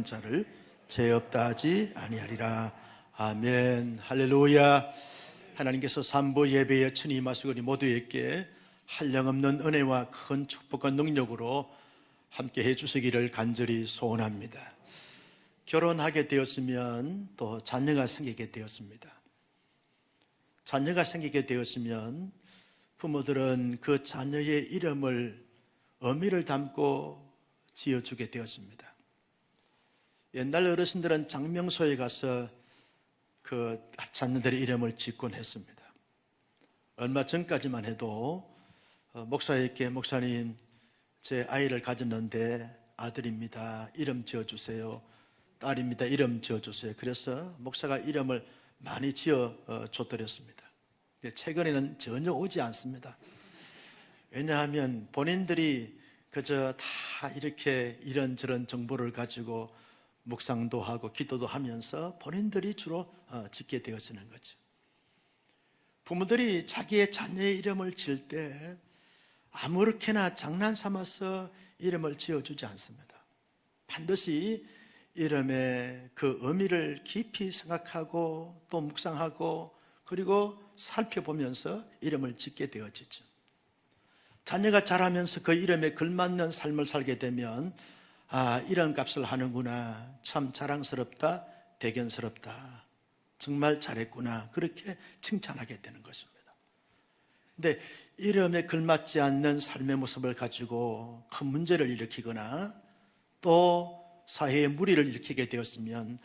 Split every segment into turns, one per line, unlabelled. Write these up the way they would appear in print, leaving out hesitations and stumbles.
이름하는 자를 죄 없다 하지 아니하리라. 아멘. 할렐루야. 하나님께서 삼부 예배에 친히 임하시고 우리 모두에게 한량없는 은혜와 큰 축복과 능력으로 함께 해주시기를 간절히 소원합니다. 결혼하게 되었으면 또 자녀가 생기게 되었습니다. 자녀가 생기게 되었으면 부모들은 그 자녀의 이름을 의미를 담고 지어주게 되었습니다. 옛날 어르신들은 장명소에 가서 그 자녀들의 이름을 짓곤 했습니다. 얼마 전까지만 해도 목사에게 목사님, 제 아이를 가졌는데 아들입니다. 이름 지어주세요. 딸입니다. 이름 지어주세요. 그래서 목사가 이름을 많이 지어줬더랬습니다. 최근에는 전혀 오지 않습니다. 왜냐하면 본인들이 그저 다 이렇게 이런저런 정보를 가지고 묵상도 하고 기도도 하면서 본인들이 주로 짓게 되어지는 거죠. 부모들이 자기의 자녀의 이름을 지을 때 아무렇게나 장난삼아서 이름을 지어주지 않습니다. 반드시 이름의 그 의미를 깊이 생각하고 또 묵상하고 그리고 살펴보면서 이름을 짓게 되어지죠. 자녀가 자라면서 그 이름에 걸맞는 삶을 살게 되면 이름값을 하는구나, 참 자랑스럽다, 대견스럽다, 정말 잘했구나, 그렇게 칭찬하게 되는 것입니다. 근데 이름에 걸맞지 않는 삶의 모습을 가지고 큰 문제를 일으키거나 또 사회에 무리를 일으키게 되었으면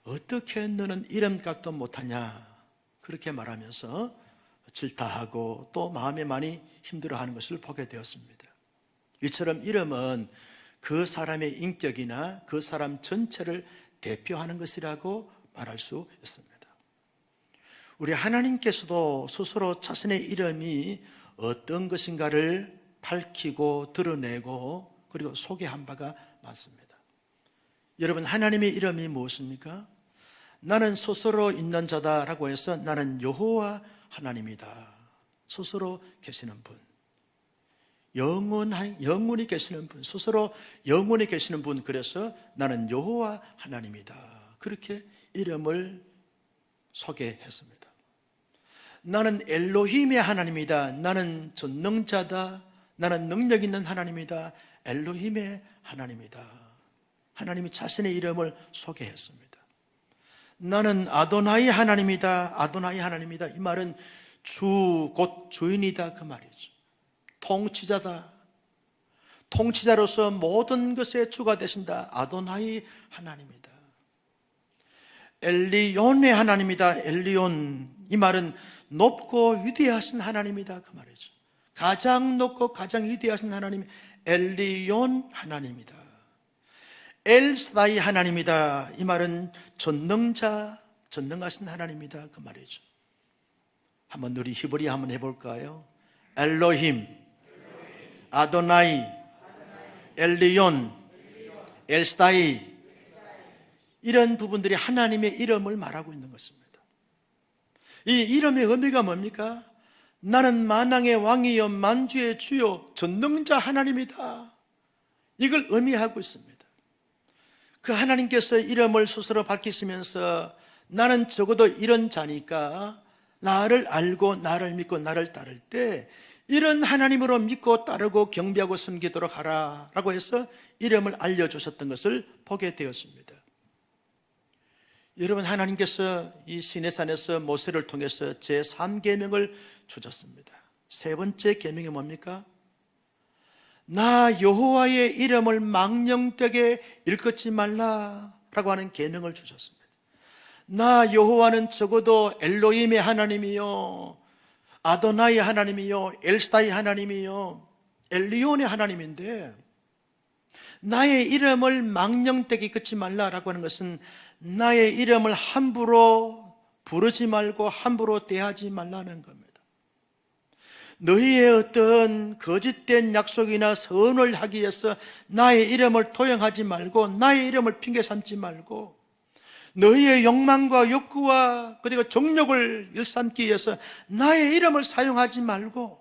어떻게 너는 이름값도 못하냐, 그렇게 말하면서 질타하고 또 마음에 많이 힘들어하는 것을 보게 되었습니다. 이처럼 이름은 그 사람의 인격이나 그 사람 전체를 대표하는 것이라고 말할 수 있습니다. 우리 하나님께서도 스스로 자신의 이름이 어떤 것인가를 밝히고 드러내고 그리고 소개한 바가 많습니다. 여러분, 하나님의 이름이 무엇입니까? 나는 스스로 있는 자다라고 해서 나는 여호와 하나님이다. 스스로 계시는 분, 영원히 계시는 분, 스스로 영원히 계시는 분. 그래서 나는 여호와 하나님이다. 그렇게 이름을 소개했습니다. 나는 엘로힘의 하나님이다. 나는 전능자다. 나는 능력 있는 하나님이다. 엘로힘의 하나님이다. 하나님이 자신의 이름을 소개했습니다. 나는 아도나이 하나님이다. 아도나이 하나님이다. 이 말은 주, 곧 주인이다, 그 말이죠. 통치자다. 통치자로서 모든 것의 주가 되신다. 아도나이 하나님이다. 엘리온의 하나님이다. 엘리온, 이 말은 높고 위대하신 하나님이다, 그 말이죠. 가장 높고 가장 위대하신 하나님, 엘리온 하나님이다. 엘사다이 하나님이다. 이 말은 전능자, 전능하신 하나님이다, 그 말이죠. 한번 우리 히브리 한번 해볼까요? 엘로힘, 아도나이, 엘리온, 엘사다이, 이런 부분들이 하나님의 이름을 말하고 있는 것입니다. 이 이름의 의미가 뭡니까? 나는 만왕의 왕이요 만주의 주요 전능자 하나님이다. 이걸 의미하고 있습니다. 그 하나님께서 이름을 스스로 밝히시면서 나는 적어도 이런 자니까 나를 알고 나를 믿고 나를 따를 때 이런 하나님으로 믿고 따르고 경배하고 섬기도록 하라 라고 해서 이름을 알려주셨던 것을 보게 되었습니다. 여러분, 하나님께서 이 시내산에서 모세를 통해서 제3계명을 주셨습니다. 세 번째 계명이 뭡니까? 나 여호와의 이름을 망령되게 일컫지 말라라고 하는 계명을 주셨습니다. 나 여호와는 적어도 엘로힘의 하나님이요, 아도나이 하나님이요, 엘사다이 하나님이요, 엘리온의 하나님인데 나의 이름을 망령되게 일컫지 말라라고 하는 것은 나의 이름을 함부로 부르지 말고 함부로 대하지 말라는 겁니다. 너희의 어떤 거짓된 약속이나 선을 하기 위해서 나의 이름을 도용하지 말고 나의 이름을 핑계 삼지 말고 너희의 욕망과 욕구와 그리고 정욕을 일삼기 위해서 나의 이름을 사용하지 말고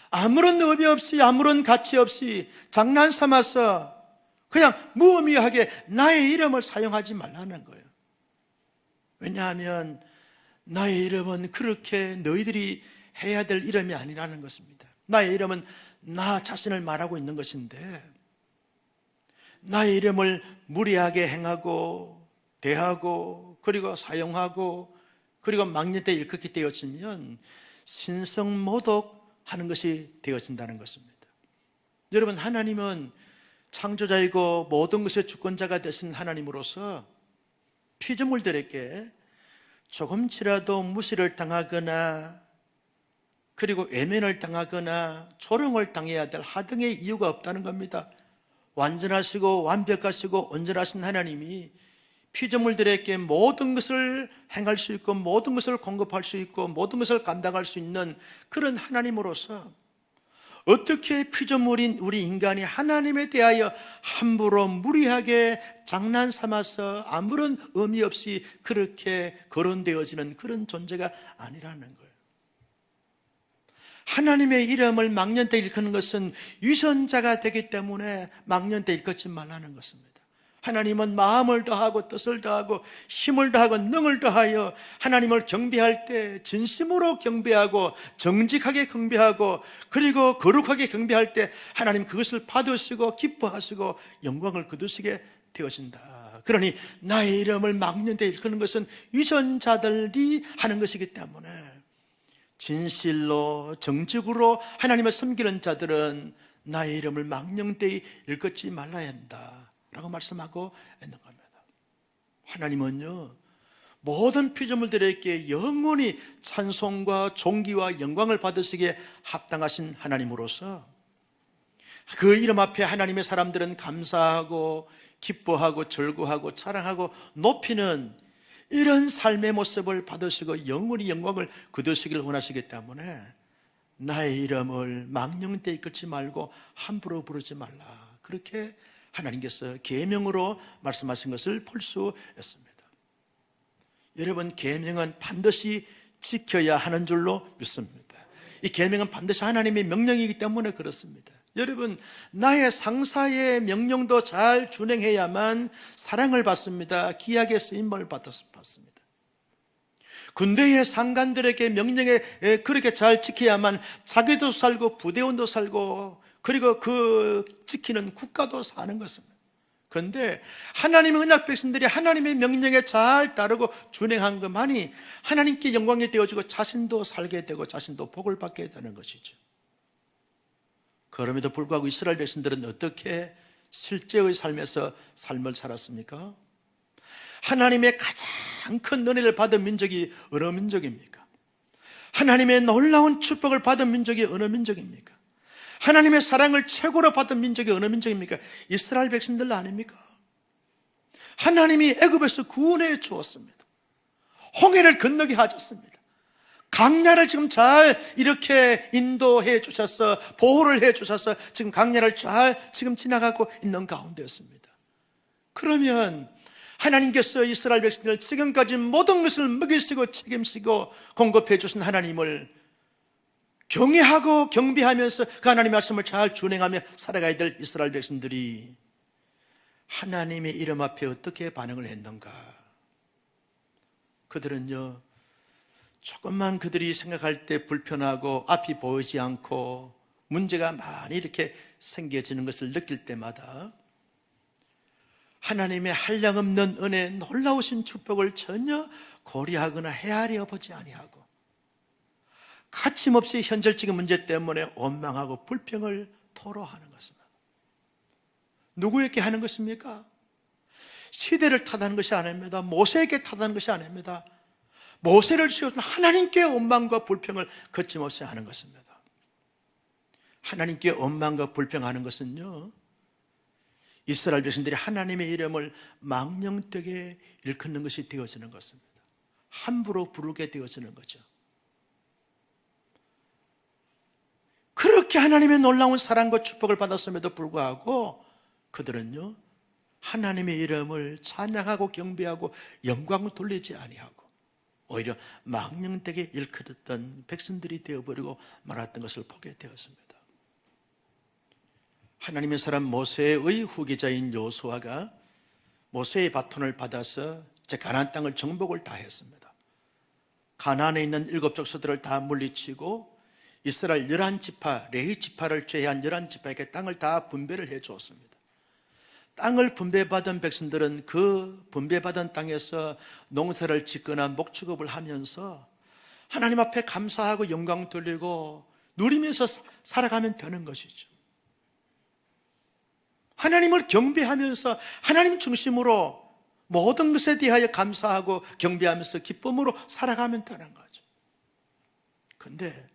아무런 의미 없이 아무런 가치 없이 장난삼아서 그냥 무의미하게 나의 이름을 사용하지 말라는 거예요. 왜냐하면 나의 이름은 그렇게 너희들이 해야 될 이름이 아니라는 것입니다. 나의 이름은 나 자신을 말하고 있는 것인데, 나의 이름을 무리하게 행하고 대하고 그리고 사용하고 그리고 망령되이 일컫게 되어지면 신성모독하는 것이 되어진다는 것입니다. 여러분, 하나님은 창조자이고 모든 것의 주권자가 되신 하나님으로서 피조물들에게 조금치라도 무시를 당하거나 그리고 외면을 당하거나 조롱을 당해야 될 하등의 이유가 없다는 겁니다. 완전하시고 완벽하시고 온전하신 하나님이 피조물들에게 모든 것을 행할 수 있고 모든 것을 공급할 수 있고 모든 것을 감당할 수 있는 그런 하나님으로서 어떻게 피조물인 우리 인간이 하나님에 대하여 함부로 무리하게 장난삼아서 아무런 의미 없이 그렇게 거론되어지는 그런 존재가 아니라는 거예요. 하나님의 이름을 망령되이 일컫는 것은 위선자가 되기 때문에 망령되이 일컫지 말라는 것입니다. 하나님은 마음을 다하고 뜻을 다하고 힘을 다하고 능을 다하여 하나님을 경배할 때 진심으로 경배하고 정직하게 경배하고 그리고 거룩하게 경배할 때 하나님 그것을 받으시고 기뻐하시고 영광을 거두시게 되어진다. 그러니 나의 이름을 망령되이 일컫는 것은 위선자들이 하는 것이기 때문에 진실로 정직으로 하나님을 섬기는 자들은 나의 이름을 망령되이 일컫지 말아야 한다 라고 말씀하고 있는 겁니다. 하나님은요, 모든 피조물들에게 영원히 찬송과 존귀와 영광을 받으시기에 합당하신 하나님으로서 그 이름 앞에 하나님의 사람들은 감사하고 기뻐하고 절구하고 자랑하고 높이는 이런 삶의 모습을 받으시고 영원히 영광을 거두시길 원하시기 때문에 나의 이름을 망령되이 끌지 말고 함부로 부르지 말라, 그렇게 하나님께서 계명으로 말씀하신 것을 볼 수 있습니다. 여러분, 계명은 반드시 지켜야 하는 줄로 믿습니다. 이 계명은 반드시 하나님의 명령이기 때문에 그렇습니다. 여러분, 나의 상사의 명령도 잘 준행해야만 사랑을 받습니다. 귀하게 쓰임을 받습니다. 군대의 상관들에게 명령에 그렇게 잘 지켜야만 자기도 살고 부대원도 살고 그리고 그 지키는 국가도 사는 것입니다. 그런데 하나님의 언약 백성들이 하나님의 명령에 잘 따르고 준행한 것만이 하나님께 영광이 되어지고 자신도 살게 되고 자신도 복을 받게 되는 것이죠. 그럼에도 불구하고 이스라엘 백성들은 어떻게 실제의 삶에서 삶을 살았습니까? 하나님의 가장 큰 은혜를 받은 민족이 어느 민족입니까? 하나님의 놀라운 축복을 받은 민족이 어느 민족입니까? 하나님의 사랑을 최고로 받은 민족이 어느 민족입니까? 이스라엘 백성들 아닙니까? 하나님이 애굽에서 구원해 주었습니다. 홍해를 건너게 하셨습니다. 강야를 지금 잘 이렇게 인도해 주셔서 보호를 해 주셔서 지금 강야를 잘 지금 지나가고 있는 가운데였습니다. 그러면 하나님께서 이스라엘 백성들 지금까지 모든 것을 먹이시고 책임지고 공급해 주신 하나님을 경외하고 경배하면서 그 하나님의 말씀을 잘 준행하며 살아가야 될 이스라엘 백성들이 하나님의 이름 앞에 어떻게 반응을 했는가? 그들은요, 조금만 그들이 생각할 때 불편하고 앞이 보이지 않고 문제가 많이 이렇게 생겨지는 것을 느낄 때마다 하나님의 한량없는 은혜, 놀라우신 축복을 전혀 고려하거나 헤아려 보지 아니하고 가침없이 현실적인 문제 때문에 원망하고 불평을 토로하는 것입니다. 누구에게 하는 것입니까? 시대를 탓하는 것이 아닙니다. 모세에게 탓하는 것이 아닙니다. 모세를 지어준 하나님께 원망과 불평을 거침없이 하는 것입니다. 하나님께 원망과 불평하는 것은요, 이스라엘 백성들이 하나님의 이름을 망령되게 일컫는 것이 되어지는 것입니다. 함부로 부르게 되어지는 거죠. 그렇게 하나님의 놀라운 사랑과 축복을 받았음에도 불구하고 그들은요, 하나님의 이름을 찬양하고 경배하고 영광을 돌리지 아니하고 오히려 망령되게 일컬었던 백성들이 되어버리고 말았던 것을 보게 되었습니다. 하나님의 사람 모세의 후계자인 여호수아가 모세의 바톤을 받아서 이제 가나안 땅을 정복을 다 했습니다. 가나안에 있는 7족속들을 다 물리치고 이스라엘 11지파, 레위 지파를 제외한 11지파에게 땅을 다 분배를 해 주었습니다. 땅을 분배받은 백성들은 그 분배받은 땅에서 농사를 짓거나 목축업을 하면서 하나님 앞에 감사하고 영광 돌리고 누리면서 살아가면 되는 것이죠. 하나님을 경배하면서 하나님 중심으로 모든 것에 대하여 감사하고 경배하면서 기쁨으로 살아가면 되는 거죠. 그런데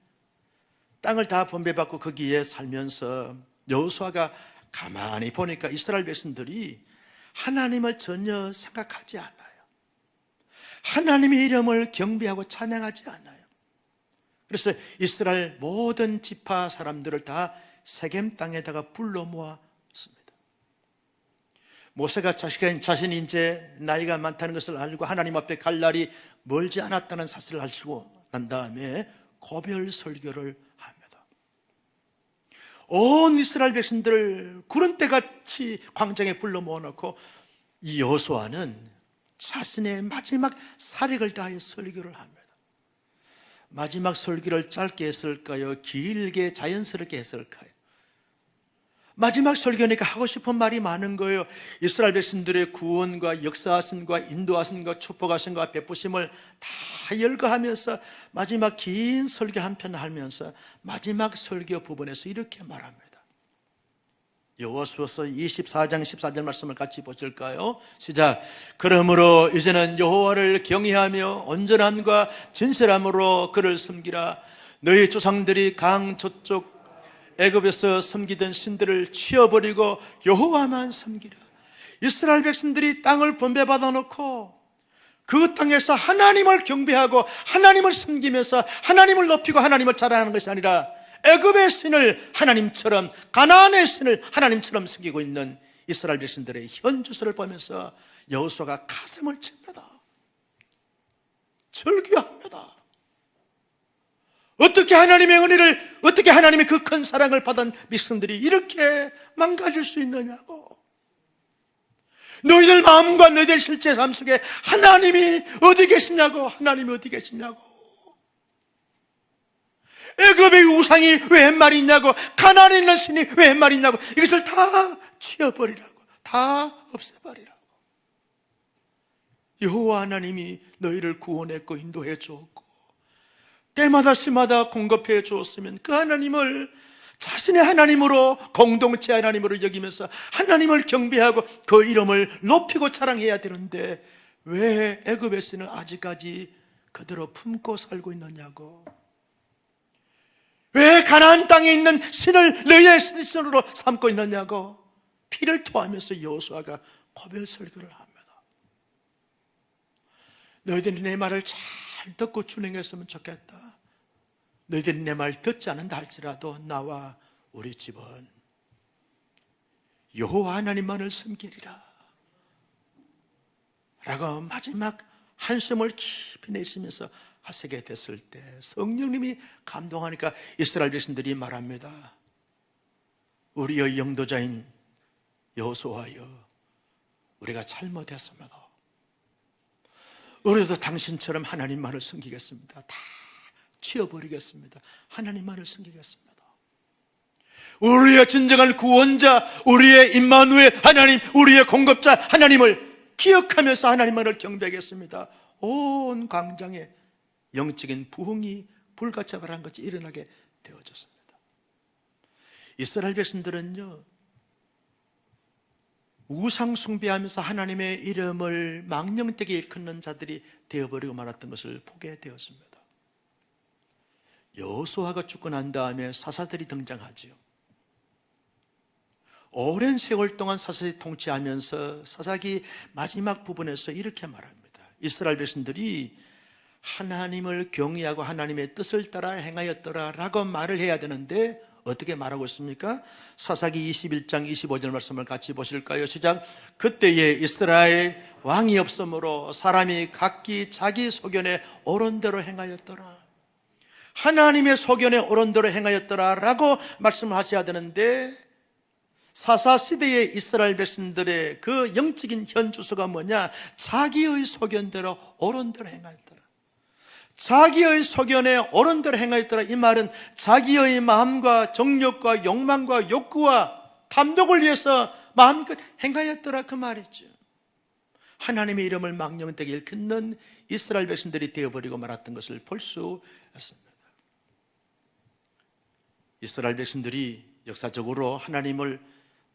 땅을 다 분배받고 거기에 살면서 여호수아가 가만히 보니까 이스라엘 백성들이 하나님을 전혀 생각하지 않아요. 하나님의 이름을 경배하고 찬양하지 않아요. 그래서 이스라엘 모든 지파 사람들을 다 세겜 땅에다가 불러 모았습니다. 모세가 자신이 이제 나이가 많다는 것을 알고 하나님 앞에 갈 날이 멀지 않았다는 사실을 알고 난 다음에 고별 설교를 합니다. 온 이스라엘 백성들을 구름 때같이 광장에 불러 모아놓고 이 여호수아는 자신의 마지막 사력을 다해 설교를 합니다. 마지막 설교를 짧게 했을까요? 길게 자연스럽게 했을까요? 마지막 설교니까 하고 싶은 말이 많은 거예요. 이스라엘 백성들의 구원과 역사하심과 인도하심과 축복하심과 베푸심을 다 열거하면서 마지막 긴 설교 한 편 하면서 마지막 설교 부분에서 이렇게 말합니다. 여호수아서 24장 14절 말씀을 같이 보실까요? 시작. 그러므로 이제는 여호와를 경외하며 온전함과 진실함으로 그를 섬기라. 너희 조상들이 강 저쪽 애굽에서 섬기던 신들을 치워버리고 여호와만 섬기라. 이스라엘 백성들이 땅을 분배받아 놓고 그 땅에서 하나님을 경배하고 하나님을 섬기면서 하나님을 높이고 하나님을 자랑하는 것이 아니라 애굽의 신을 하나님처럼, 가나안의 신을 하나님처럼 섬기고 있는 이스라엘 백성들의 현주소를 보면서 여호수아가 가슴을 칩니다. 절규합니다. 어떻게 하나님의 은혜를, 어떻게 하나님의 그 큰 사랑을 받은 백성들이 이렇게 망가질 수 있느냐고. 너희들 마음과 너희들 실제 삶 속에 하나님이 어디 계시냐고. 하나님이 어디 계시냐고. 애굽의 우상이 왜 말이냐고. 가나안에 있는 신이 왜 말이냐고. 이것을 다 치워버리라고, 다 없애버리라고. 여호와 하나님이 너희를 구원했고 인도해 주었고 때마다 시마다 공급해 주었으면 그 하나님을 자신의 하나님으로, 공동체 하나님으로 여기면서 하나님을 경배하고 그 이름을 높이고 자랑해야 되는데 왜 애굽의 신을 아직까지 그대로 품고 살고 있느냐고. 왜 가나안 땅에 있는 신을 너희의 신으로 삼고 있느냐고. 피를 토하면서 여호수아가 고별 설교를 합니다. 너희들이 내 말을 잘 듣고 준행했으면 좋겠다. 너희들이 내 말 듣지 않는다 할지라도 나와 우리 집은 여호와 하나님만을 섬기리라 라고 마지막 한숨을 깊이 내쉬면서 하시게 됐을 때 성령님이 감동하니까 이스라엘 백성들이 말합니다. 우리의 영도자인 여호수아여, 우리가 잘못했습니다. 우리도 당신처럼 하나님만을 섬기겠습니다. 다 치워버리겠습니다. 하나님만을 섬기겠습니다. 우리의 진정한 구원자, 우리의 임마누엘 하나님, 우리의 공급자 하나님을 기억하면서 하나님만을 경배하겠습니다. 온 광장에 영적인 부흥이 불가차발한 것이 일어나게 되어졌습니다. 이스라엘 백성들은요, 우상 숭배하면서 하나님의 이름을 망령되게 일컫는 자들이 되어버리고 말았던 것을 보게 되었습니다. 여호수아가 죽고 난 다음에 사사들이 등장하지요. 오랜 세월 동안 사사들이 통치하면서 사사기 마지막 부분에서 이렇게 말합니다. 이스라엘 백성들이 하나님을 경외하고 하나님의 뜻을 따라 행하였더라 라고 말을 해야 되는데 어떻게 말하고 있습니까? 사사기 21장 25절 말씀을 같이 보실까요? 시작. 그때에 이스라엘 왕이 없으므로 사람이 각기 자기 소견에 옳은 대로 행하였더라. 하나님의 소견에 옳은 대로 행하였더라 라고 말씀을 하셔야 되는데 사사시대의 이스라엘 백성들의 그 영적인 현주소가 뭐냐? 자기의 소견대로 옳은 대로 행하였더라. 자기의 소견에 옳은 대로 행하였더라. 이 말은 자기의 마음과 정욕과 욕망과 욕구와 탐욕을 위해서 마음껏 행하였더라, 그 말이죠. 하나님의 이름을 망령되게 일컫는 이스라엘 백성들이 되어버리고 말았던 것을 볼 수 있습니다. 이스라엘 백성들이 역사적으로 하나님을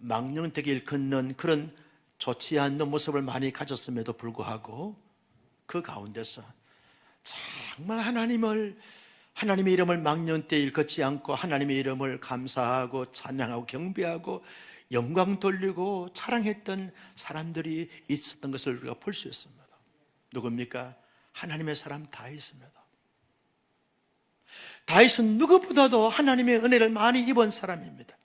망령되게 일컫는 그런 좋지 않는 모습을 많이 가졌음에도 불구하고 그 가운데서 정말 하나님의 이름을 망령되게 일컫지 않고 하나님의 이름을 감사하고 찬양하고 경배하고 영광 돌리고 자랑했던 사람들이 있었던 것을 우리가 볼 수 있습니다. 누굽니까? 하나님의 사람 다윗입니다. 다윗은 누구보다도 하나님의 은혜를 많이 입은 사람입니다.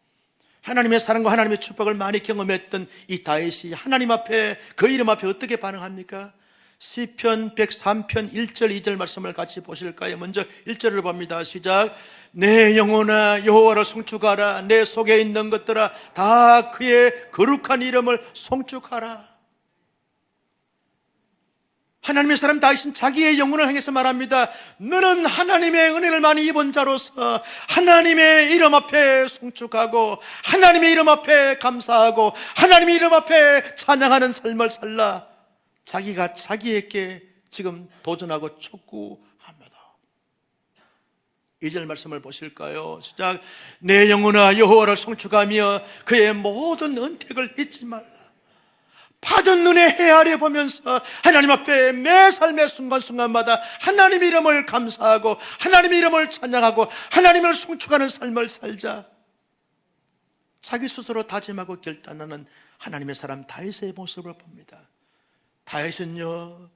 하나님의 사랑과 하나님의 축복을 많이 경험했던 이 다윗이 하나님 앞에, 그 이름 앞에 어떻게 반응합니까? 시편 103편 1절 2절 말씀을 같이 보실까요? 먼저 1절을 봅니다. 시작. 내 영혼아 여호와를 송축하라. 내 속에 있는 것들아 다 그의 거룩한 이름을 송축하라. 하나님의 사람 다윗은 자기의 영혼을 향해서 말합니다. 너는 하나님의 은혜를 많이 입은 자로서 하나님의 이름 앞에 송축하고 하나님의 이름 앞에 감사하고 하나님의 이름 앞에 찬양하는 삶을 살라. 자기가 자기에게 지금 도전하고 촉구합니다. 2절 말씀을 보실까요? 시작. 내 영혼아 여호와를 송축하며 그의 모든 은택을 잊지 말라. 받은 눈에 헤아려 보면서 하나님 앞에 매 삶의 순간순간마다 하나님의 이름을 감사하고 하나님의 이름을 찬양하고 하나님을 송축하는 삶을 살자. 자기 스스로 다짐하고 결단하는 하나님의 사람 다윗의 모습을 봅니다. 다윗은요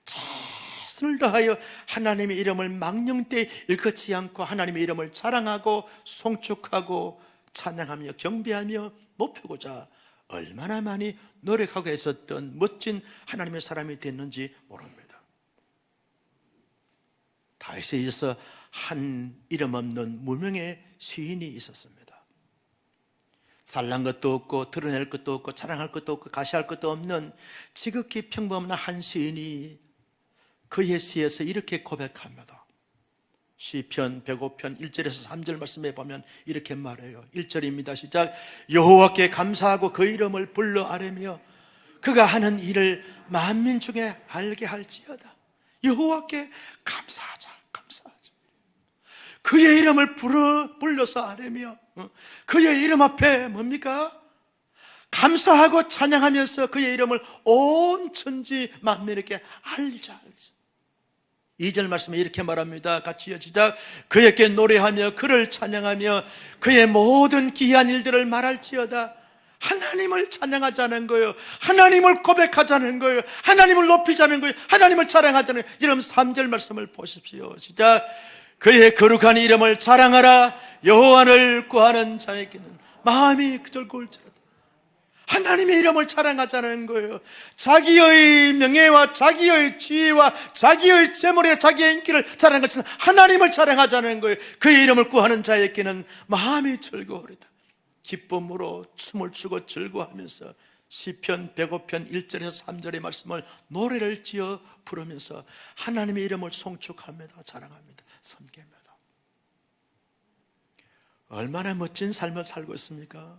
최선을 다하여 하나님의 이름을 망령되이 일컫지 않고 하나님의 이름을 자랑하고 송축하고 찬양하며 경배하며 높이고자 얼마나 많이 노력하고 있었던 멋진 하나님의 사람이 됐는지 모릅니다. 다윗에 의해서 한 이름 없는 무명의 시인이 있었습니다. 잘난 것도 없고 드러낼 것도 없고 자랑할 것도 없고 가시할 것도 없는 지극히 평범한 한 시인이 그의 시에서 이렇게 고백합니다. 시편 105편 1절에서 3절 말씀에 보면 이렇게 말해요. 1절입니다. 시작. 여호와께 감사하고 그 이름을 불러 아뢰며 그가 하는 일을 만민 중에 알게 할지어다. 여호와께 감사하자. 그의 이름을 불러서 아뢰며 그의 이름 앞에 뭡니까? 감사하고 찬양하면서 그의 이름을 온 천지 만민에게 알자. 2절 말씀에 이렇게 말합니다. 같이요. 시작. 그에게 노래하며 그를 찬양하며 그의 모든 기이한 일들을 말할지어다. 하나님을 찬양하자는 거예요. 하나님을 고백하자는 거예요. 하나님을 높이자는 거예요. 하나님을 자랑하자는 거예요. 여러분 3절 말씀을 보십시오. 시작. 그의 거룩한 이름을 자랑하라. 여호와를 구하는 자에게는 마음이 즐거울지라도. 하나님의 이름을 자랑하자는 거예요. 자기의 명예와 자기의 지위와 자기의 재물에 자기의 인기를 자랑하는 것은 하나님을 자랑하자는 거예요. 그의 이름을 구하는 자에게는 마음이 즐거우리다. 기쁨으로 춤을 추고 즐거워하면서 시편 105편 1절에서 3절의 말씀을 노래를 지어 부르면서 하나님의 이름을 송축합니다. 자랑합니다. 섬깁니다. 얼마나 멋진 삶을 살고 있습니까?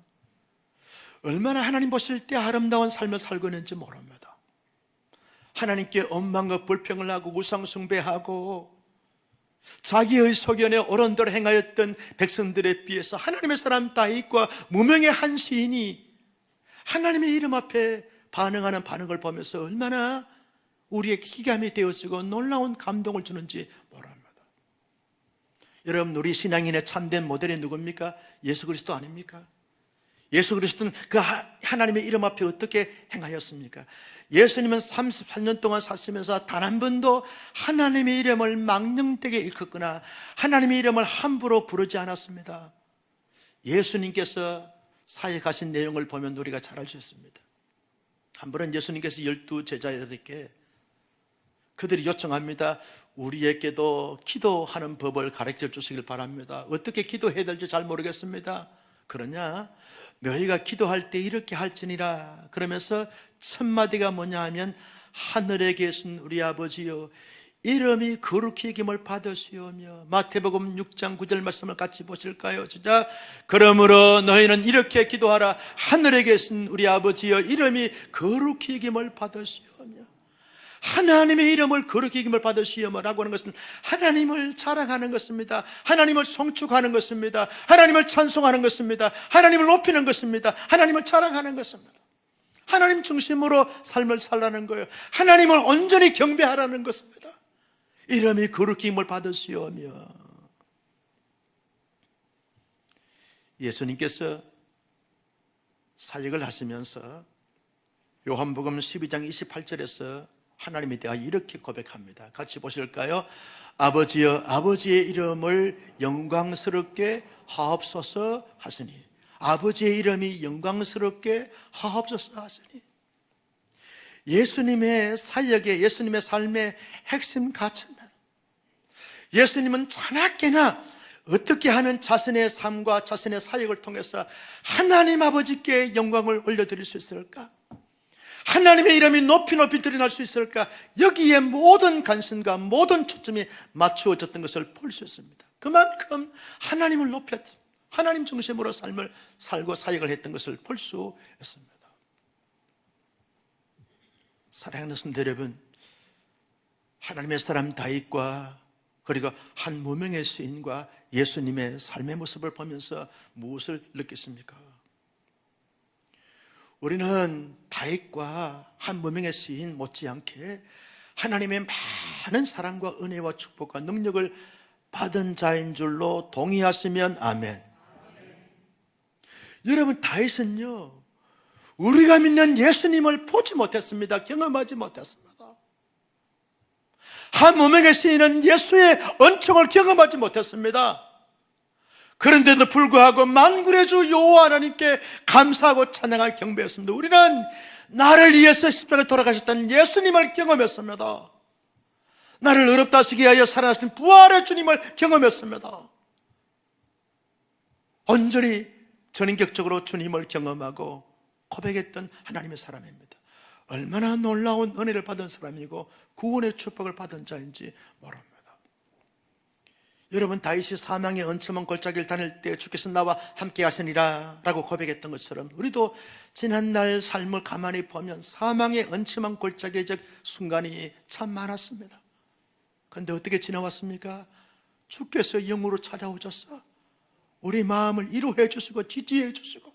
얼마나 하나님 보실 때 아름다운 삶을 살고 있는지 모릅니다. 하나님께 원망과 불평을 하고 우상 숭배하고 자기의 소견에 옳은 대로 행하였던 백성들에 비해서 하나님의 사람 다윗과 무명의 한 시인이 하나님의 이름 앞에 반응하는 반응을 보면서 얼마나 우리의 기감이 되어지고 놀라운 감동을 주는지 모릅니다. 여러분, 우리 신앙인의 참된 모델이 누굽니까? 예수 그리스도 아닙니까? 예수 그리스도는 그 하나님의 이름 앞에 어떻게 행하였습니까? 예수님은 34년 동안 사시면서 단 한 번도 하나님의 이름을 망령되게 일컫거나 하나님의 이름을 함부로 부르지 않았습니다. 예수님께서 사역하신 내용을 보면 우리가 잘 알 수 있습니다. 한 번은 예수님께서 12제자들에게 그들이 요청합니다. 우리에게도 기도하는 법을 가르쳐 주시길 바랍니다. 어떻게 기도해야 될지 잘 모르겠습니다. 그러냐? 너희가 기도할 때 이렇게 할지니라. 그러면서 첫 마디가 뭐냐 하면 하늘에 계신 우리 아버지여 이름이 거룩히 여김을 받으시오며, 마태복음 6장 9절 말씀을 같이 보실까요? 진짜 그러므로 너희는 이렇게 기도하라. 하늘에 계신 우리 아버지여 이름이 거룩히 여김을 받으시오며. 하나님의 이름을 거룩히 여김을 받으시오며라고 하는 것은 하나님을 자랑하는 것입니다. 하나님을 송축하는 것입니다. 하나님을 찬송하는 것입니다. 하나님을 높이는 것입니다. 하나님을 자랑하는 것입니다. 하나님 중심으로 삶을 살라는 거예요. 하나님을 온전히 경배하라는 것입니다. 이름이 거룩히 여김을 받으시오며. 예수님께서 사역을 하시면서 요한복음 12장 28절에서 하나님에 대하여 이렇게 고백합니다. 같이 보실까요? 아버지여 아버지의 이름을 영광스럽게 하옵소서 하시니, 아버지의 이름이 영광스럽게 하옵소서 하시니. 예수님의 사역의, 예수님의 삶의 핵심 가치는, 예수님은 자나깨나 어떻게 하면 자신의 삶과 자신의 사역을 통해서 하나님 아버지께 영광을 올려드릴 수 있을까? 하나님의 이름이 높이 드러날 수 있을까? 여기에 모든 관심과 모든 초점이 맞추어졌던 것을 볼 수 있습니다. 그만큼 하나님을 높였죠. 하나님 중심으로 삶을 살고 사역을 했던 것을 볼 수 있습니다. 사랑하는 성도 여러분, 하나님의 사람 다윗과 그리고 한 무명의 시인과 예수님의 삶의 모습을 보면서 무엇을 느꼈습니까? 우리는 다윗과 한 무명의 시인 못지않게 하나님의 많은 사랑과 은혜와 축복과 능력을 받은 자인 줄로 동의하시면 아멘. 여러분, 다윗은요, 우리가 믿는 예수님을 보지 못했습니다. 경험하지 못했습니다. 한 무명의 시인은 예수의 은총을 경험하지 못했습니다. 그런데도 불구하고 만군의 주 여호와 하나님께 감사하고 찬양할 경배했습니다. 우리는 나를 위해서 십자가에 돌아가셨다는 예수님을 경험했습니다. 나를 어렵다 하시게 하여 살아나신 부활의 주님을 경험했습니다. 온전히 전인격적으로 주님을 경험하고 고백했던 하나님의 사람입니다. 얼마나 놀라운 은혜를 받은 사람이고 구원의 축복을 받은 자인지 모릅니다. 여러분, 다윗이 사망의 은첨한 골짜기를 다닐 때 주께서 나와 함께 하시니라 라고 고백했던 것처럼 우리도 지난날 삶을 가만히 보면 사망의 은첨한 골짜기의 순간이 참 많았습니다. 그런데 어떻게 지나왔습니까? 주께서 영으로 찾아오셔서 우리 마음을 위로해 주시고 지지해 주시고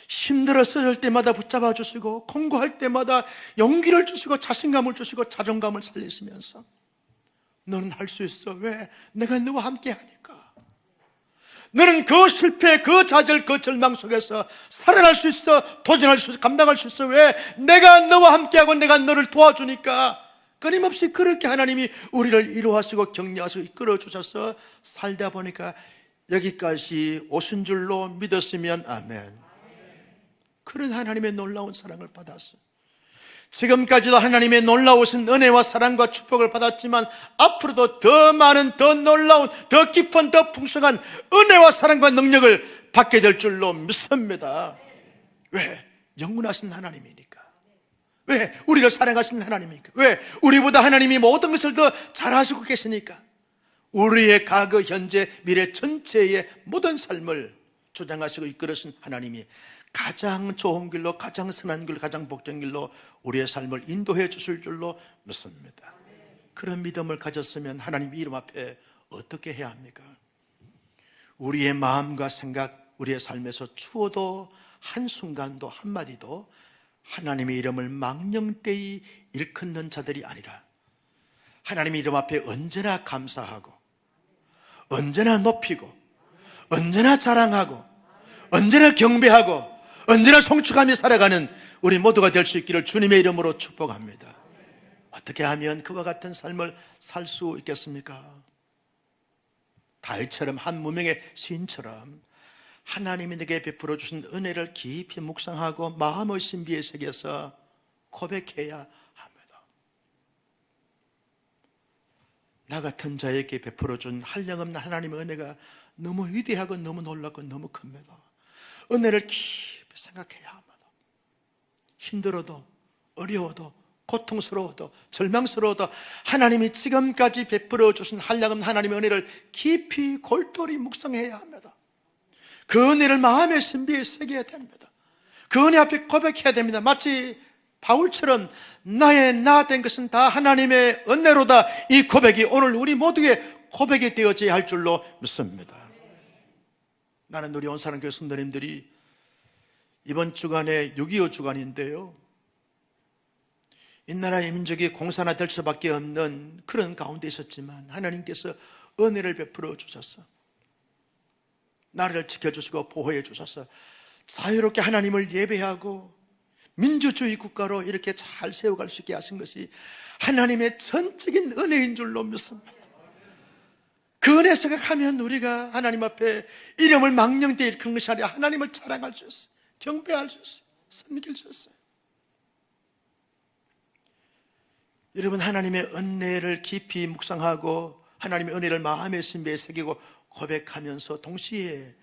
힘들어 쓰질 때마다 붙잡아 주시고 공고할 때마다 용기를 주시고 자신감을 주시고 자존감을 살리시면서 너는 할 수 있어. 왜? 내가 너와 함께 하니까. 너는 그 실패, 그 좌절, 그 절망 속에서 살아날 수 있어. 도전할 수 있어. 감당할 수 있어. 왜? 내가 너와 함께하고 내가 너를 도와주니까. 끊임없이 그렇게 하나님이 우리를 위로하시고 격려하시고 이끌어 주셔서 살다 보니까 여기까지 오신 줄로 믿었으면 아멘. 그런 하나님의 놀라운 사랑을 받았어요. 지금까지도 하나님의 놀라우신 은혜와 사랑과 축복을 받았지만 앞으로도 더 많은, 더 놀라운, 더 깊은, 더 풍성한 은혜와 사랑과 능력을 받게 될 줄로 믿습니다. 왜? 영원하신 하나님이니까. 왜? 우리를 사랑하신 하나님이니까. 왜? 우리보다 하나님이 모든 것을 더 잘하시고 계시니까. 우리의 과거, 현재, 미래 전체의 모든 삶을 주장하시고 이끌으신 하나님이 가장 좋은 길로, 가장 선한 길, 가장 복된 길로 우리의 삶을 인도해 주실 줄로 믿습니다. 그런 믿음을 가졌으면 하나님 이름 앞에 어떻게 해야 합니까? 우리의 마음과 생각, 우리의 삶에서 추워도 한순간도 한마디도 하나님의 이름을 망령되이 일컫는 자들이 아니라 하나님의 이름 앞에 언제나 감사하고 언제나 높이고 언제나 자랑하고 언제나 경배하고 언제나 송축하며 살아가는 우리 모두가 될 수 있기를 주님의 이름으로 축복합니다. 어떻게 하면 그와 같은 삶을 살 수 있겠습니까? 다윗처럼 한 무명의 시인처럼 하나님이 내게 베풀어 주신 은혜를 깊이 묵상하고 마음의 신비에 새겨서 고백해야 합니다. 나 같은 자에게 베풀어 준 한량없는 하나님의 은혜가 너무 위대하고 너무 놀랍고 너무 큽니다. 은혜를 깊이 생각해야 합니다. 힘들어도, 어려워도, 고통스러워도, 절망스러워도 하나님이 지금까지 베풀어 주신 한량없는 하나님의 은혜를 깊이 골똘히 묵상해야 합니다. 그 은혜를 마음의 신비에 새겨야 됩니다. 그 은혜 앞에 고백해야 됩니다. 마치 바울처럼 나의 나 된 것은 다 하나님의 은혜로다. 이 고백이 오늘 우리 모두의 고백이 되어져야 할 줄로 믿습니다. 나는 우리 온사랑교회 성도님들이 이번 주간에 6.25 주간인데요, 이 나라의 민족이 공산화될 수밖에 없는 그런 가운데 있었지만 하나님께서 은혜를 베풀어 주셔서 나라를 지켜주시고 보호해 주셔서 자유롭게 하나님을 예배하고 민주주의 국가로 이렇게 잘 세워갈 수 있게 하신 것이 하나님의 전적인 은혜인 줄로 믿습니다. 그 은혜 생각하면 우리가 하나님 앞에 이름을 망령되이 일컫는 것이 아니라 하나님을 자랑할 수 있어요. 경배할 수 있어요. 섬길 수 있어요. 여러분, 하나님의 은혜를 깊이 묵상하고 하나님의 은혜를 마음의 신비에 새기고 고백하면서 동시에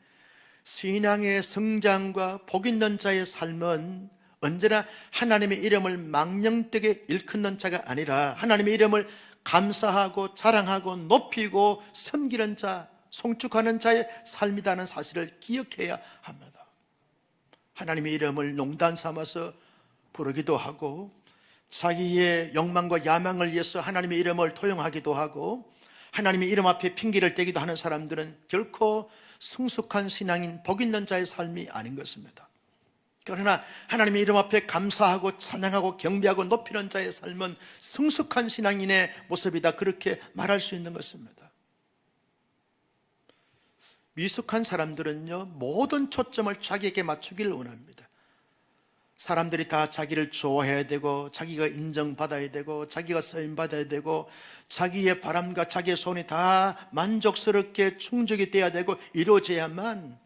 신앙의 성장과 복 있는 자의 삶은 언제나 하나님의 이름을 망령되게 일컫는 자가 아니라 하나님의 이름을 감사하고 자랑하고 높이고 섬기는 자, 송축하는 자의 삶이라는 사실을 기억해야 합니다. 하나님의 이름을 농단 삼아서 부르기도 하고 자기의 욕망과 야망을 위해서 하나님의 이름을 토용하기도 하고 하나님의 이름 앞에 핑계를 대기도 하는 사람들은 결코 성숙한 신앙인 복 있는 자의 삶이 아닌 것입니다. 그러나 하나님의 이름 앞에 감사하고 찬양하고 경배하고 높이는 자의 삶은 성숙한 신앙인의 모습이다, 그렇게 말할 수 있는 것입니다. 미숙한 사람들은요, 모든 초점을 자기에게 맞추기를 원합니다. 사람들이 다 자기를 좋아해야 되고 자기가 인정받아야 되고 자기가 쓰임받아야 되고 자기의 바람과 자기의 소원이 다 만족스럽게 충족이 돼야 되고 이루어져야만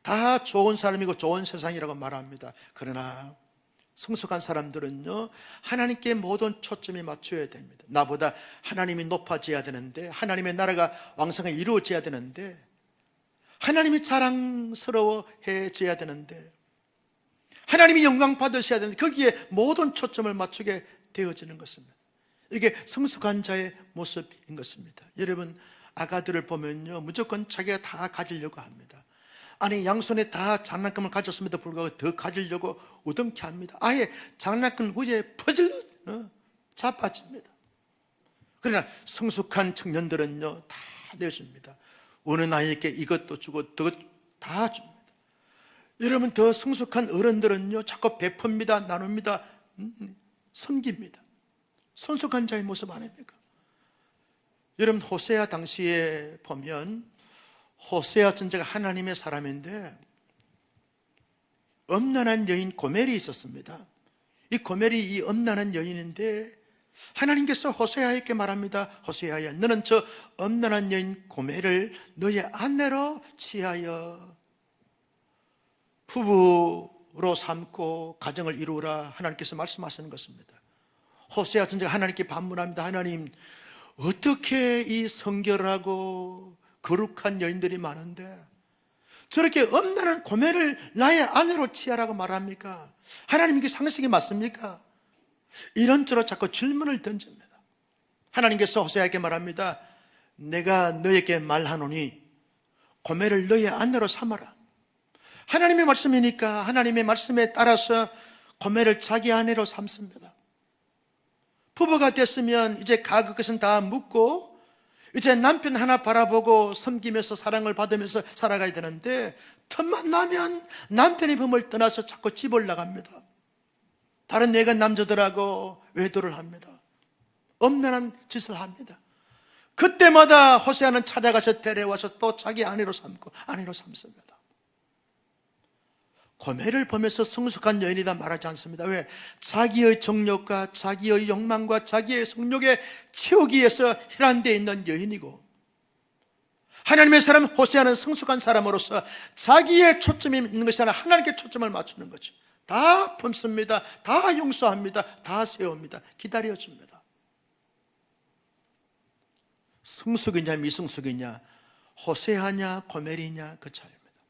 다 좋은 사람이고 좋은 세상이라고 말합니다. 그러나 성숙한 사람들은요, 하나님께 모든 초점이 맞춰야 됩니다. 나보다 하나님이 높아져야 되는데, 하나님의 나라가 왕성하게 이루어져야 되는데, 하나님이 자랑스러워해져야 되는데, 하나님이 영광 받으셔야 되는데 거기에 모든 초점을 맞추게 되어지는 것입니다. 이게 성숙한 자의 모습인 것입니다. 여러분, 아가들을 보면요, 무조건 자기가 다 가지려고 합니다. 아니, 양손에 다 장난감을 가졌음에도 불구하고 더 가지려고 우듬게 합니다. 아예 장난감 위에 퍼질러 자빠집니다. 그러나 성숙한 청년들은요, 다 내줍니다. 어느 나이에게 이것도 주고 다 줍니다. 여러분, 더 성숙한 어른들은요, 자꾸 베풉니다, 나눕니다, 섬깁니다. 성숙한 자의 모습 아닙니까? 여러분, 호세아 당시에 보면 호세아 전제가 하나님의 사람인데 엄난한 여인 고멜이 있었습니다. 이 고멜이 이 엄난한 여인인데 하나님께서 호세아에게 말합니다. 호세아야, 너는 저 엄난한 여인 고멜을 너의 아내로 취하여 부부로 삼고 가정을 이루라, 하나님께서 말씀하시는 것입니다. 호세아 전제가 하나님께 반문합니다. 하나님, 어떻게 이 성결하고 거룩한 여인들이 많은데 저렇게 엄난한 고멜을 나의 아내로 취하라고 말합니까? 하나님, 이게 상식이 맞습니까? 이런 쪽으로 자꾸 질문을 던집니다. 하나님께서 호세아에게 말합니다. 내가 너에게 말하노니 고멜을 너의 아내로 삼아라. 하나님의 말씀이니까 하나님의 말씀에 따라서 고멜을 자기 아내로 삼습니다. 부부가 됐으면 이제 가그 것은 다 묻고 이제 남편 하나 바라보고 섬기면서 사랑을 받으면서 살아가야 되는데 틈만 나면 남편의 품을 떠나서 자꾸 집을 나갑니다. 다른 내간 남자들하고 외도를 합니다. 엄난한 짓을 합니다. 그때마다 호세아는 찾아가서 데려와서 또 자기 아내로 삼고 아내로 삼습니다. 고멜을 보면서 성숙한 여인이다 말하지 않습니다. 왜? 자기의 정욕과 자기의 욕망과 자기의 성욕에 채우기 위해서 혈안되어 있는 여인이고, 하나님의 사람 호세아는 성숙한 사람으로서 자기의 초점이 있는 것이 아니라 하나님께 초점을 맞추는 거죠. 다 품습니다. 다 용서합니다. 다 세웁니다. 기다려줍니다. 성숙이냐 미성숙이냐, 호세아냐 고멜이냐, 그 차이입니다.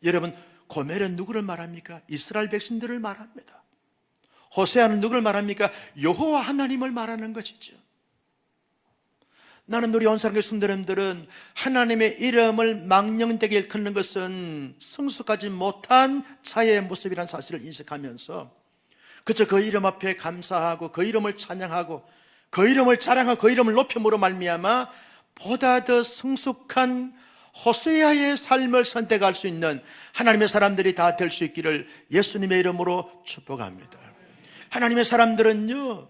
여러분, 고멜은 누구를 말합니까? 이스라엘 백성들을 말합니다. 호세아는 누구를 말합니까? 여호와 하나님을 말하는 것이죠. 나는 우리 온사람의 순대님들은 하나님의 이름을 망령되게 일컫는 것은 성숙하지 못한 자의 모습이라는 사실을 인식하면서 그저 그 이름 앞에 감사하고 그 이름을 찬양하고 그 이름을 자랑하고 그 이름을 높임으로 말미암아 보다 더 성숙한 호세아의 삶을 선택할 수 있는 하나님의 사람들이 다 될 수 있기를 예수님의 이름으로 축복합니다. 하나님의 사람들은요,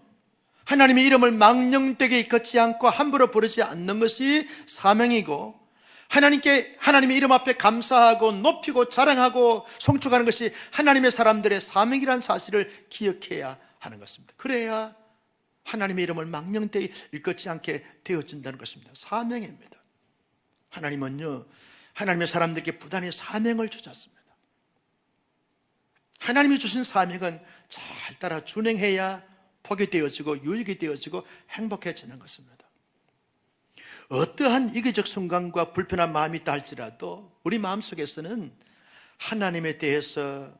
하나님의 이름을 망령되게 일컫지 않고 함부로 부르지 않는 것이 사명이고, 하나님의 이름 앞에 감사하고 높이고 자랑하고 송축하는 것이 하나님의 사람들의 사명이라는 사실을 기억해야 하는 것입니다. 그래야 하나님의 이름을 망령되게 일컫지 않게 되어진다는 것입니다. 사명입니다. 하나님은요, 하나님의 사람들에게 부단히 사명을 주셨습니다. 하나님이 주신 사명은 잘 따라 준행해야 복이 되어지고 유익이 되어지고 행복해지는 것입니다. 어떠한 이기적 순간과 불편한 마음이 있다 할지라도 우리 마음속에서는 하나님에 대해서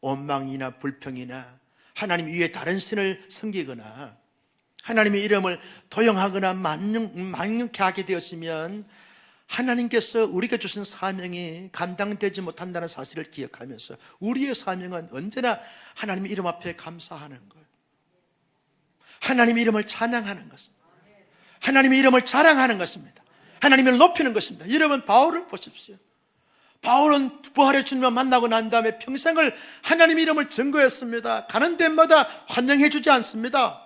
원망이나 불평이나 하나님 위에 다른 신을 섬기거나 하나님의 이름을 도용하거나 망령케 하게 되었으면 하나님께서 우리가 주신 사명이 감당되지 못한다는 사실을 기억하면서 우리의 사명은 언제나 하나님의 이름 앞에 감사하는 거예요. 하나님의 이름을 찬양하는 것입니다. 하나님의 이름을 자랑하는 것입니다. 하나님을 높이는 것입니다. 여러분, 바울을 보십시오. 바울은 부활의 주님을 만나고 난 다음에 평생을 하나님의 이름을 증거했습니다. 가는 데마다 환영해 주지 않습니다.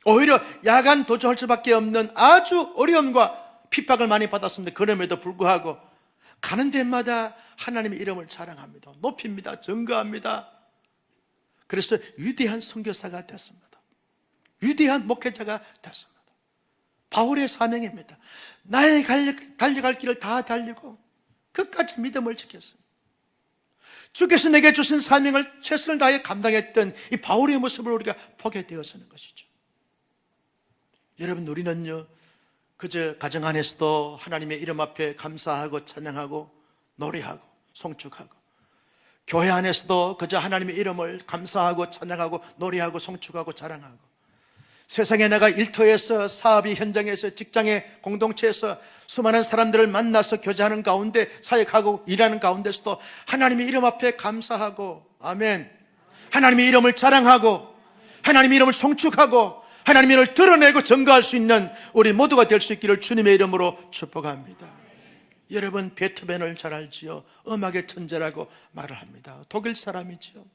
오히려 야간 도주할 수밖에 없는 아주 어려움과 핍박을 많이 받았습니다. 그럼에도 불구하고 가는 데마다 하나님의 이름을 자랑합니다. 높입니다. 증거합니다. 그래서 위대한 선교사가 됐습니다. 위대한 목회자가 됐습니다. 바울의 사명입니다. 나의 달려갈 길을 다 달리고 끝까지 믿음을 지켰습니다. 주께서 내게 주신 사명을 최선을 다해 감당했던 이 바울의 모습을 우리가 보게 되어서는 것이죠. 여러분, 우리는요, 그저 가정 안에서도 하나님의 이름 앞에 감사하고 찬양하고 노래하고 송축하고, 교회 안에서도 그저 하나님의 이름을 감사하고 찬양하고 노래하고 송축하고 자랑하고, 세상에 나가 일터에서 사업의 현장에서 직장의 공동체에서 수많은 사람들을 만나서 교제하는 가운데 사역하고 일하는 가운데서도 하나님의 이름 앞에 감사하고, 아멘, 하나님의 이름을 자랑하고 하나님의 이름을 송축하고 하나님의 이름을 드러내고 증거할 수 있는 우리 모두가 될 수 있기를 주님의 이름으로 축복합니다. 여러분, 베토벤을 잘 알지요. 음악의 천재라고 말을 합니다. 독일 사람이지요.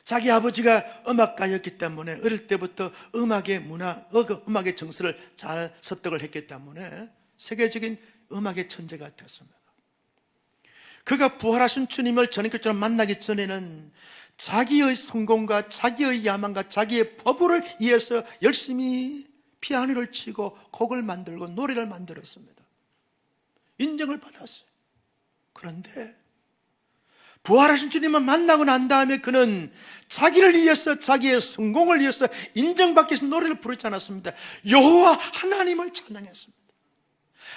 자기 아버지가 음악가였기 때문에 어릴 때부터 음악의 문화, 음악의 정서를 잘 습득을 했기 때문에 세계적인 음악의 천재가 되었습니다. 그가 부활하신 주님을 전인격처럼 만나기 전에는 자기의 성공과 자기의 야망과 자기의 포부를 위해서 열심히 피아노를 치고 곡을 만들고 노래를 만들었습니다. 인정을 받았어요. 그런데 부활하신 주님을 만나고 난 다음에 그는 자기를 위해서, 자기의 성공을 위해서 인정받기 위해서 노래를 부르지 않았습니다. 여호와 하나님을 찬양했습니다.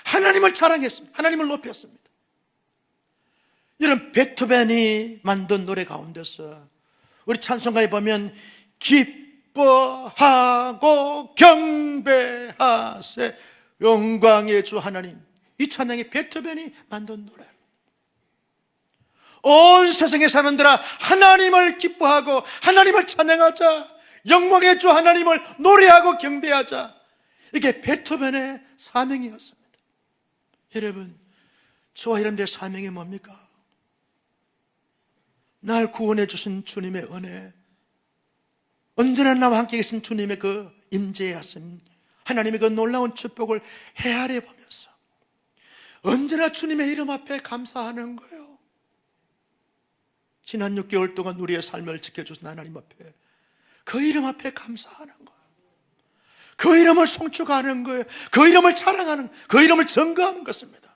하나님을 자랑했습니다. 하나님을 높였습니다. 이런 베토벤이 만든 노래 가운데서 우리 찬송가에 보면 기뻐하고 경배하세 영광의 주 하나님, 이 찬양이 베토벤이 만든 노래. 온 세상의 사람들아, 하나님을 기뻐하고 하나님을 찬양하자, 영광의 주 하나님을 노래하고 경배하자, 이게 베토벤의 사명이었습니다. 여러분, 저와 여러분들의 사명이 뭡니까? 날 구원해 주신 주님의 은혜, 언제나 나와 함께 계신 주님의 그 임재하심, 하나님의 그 놀라운 축복을 헤아려 보면서 언제나 주님의 이름 앞에 감사하는 거예요. 지난 6개월 동안 우리의 삶을 지켜주신 하나님 앞에, 그 이름 앞에 감사하는 거예요. 그 이름을 송축하는 거예요. 그 이름을 자랑하는, 그 이름을 증거하는 것입니다.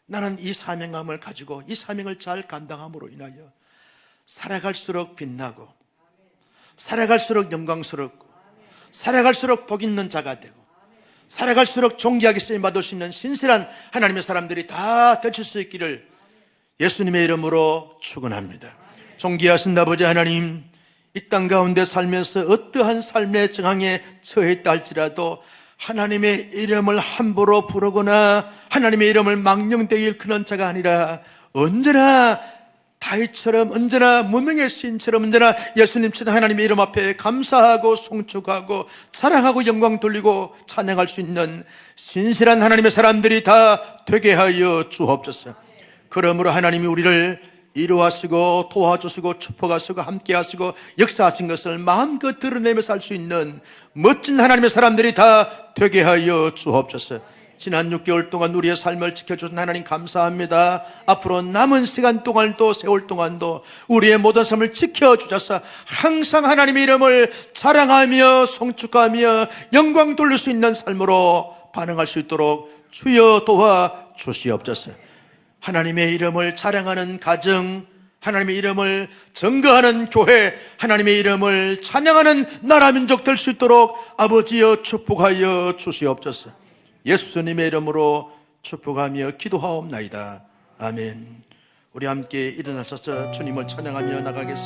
나는 이 사명감을 가지고 이 사명을 잘 감당함으로 인하여 살아갈수록 빛나고, 살아갈수록 영광스럽고, 살아갈수록 복 있는 자가 되고, 살아갈수록 존귀하게 쓰임받을 수 있는 신실한 하나님의 사람들이 다 되실 수 있기를 예수님의 이름으로 축원합니다. 존귀하신 아버지 하나님, 이 땅 가운데 살면서 어떠한 삶의 정황에 처했다 할지라도 하나님의 이름을 함부로 부르거나 하나님의 이름을 망령되게 일컫는 자가 아니라 언제나 다윗처럼, 언제나 무명의 시인처럼, 언제나 예수님처럼 하나님의 이름 앞에 감사하고 송축하고 사랑하고 영광 돌리고 찬양할 수 있는 신실한 하나님의 사람들이 다 되게 하여 주옵소서. 그러므로 하나님이 우리를 이루하시고 도와주시고 축복하시고 함께하시고 역사하신 것을 마음껏 드러내며 살 수 있는 멋진 하나님의 사람들이 다 되게 하여 주옵소서. 지난 6개월 동안 우리의 삶을 지켜주신 하나님 감사합니다. 앞으로 남은 시간 동안도, 세월 동안도 우리의 모든 삶을 지켜주셔서 항상 하나님의 이름을 자랑하며 송축하며 영광 돌릴 수 있는 삶으로 반응할 수 있도록 주여 도와주시옵소서. 하나님의 이름을 자랑하는 가정, 하나님의 이름을 증거하는 교회, 하나님의 이름을 찬양하는 나라 민족 될 수 있도록 아버지여 축복하여 주시옵소서. 예수님의 이름으로 축복하며 기도하옵나이다. 아멘. 우리 함께 일어나셔서 주님을 찬양하며 나가겠습니다.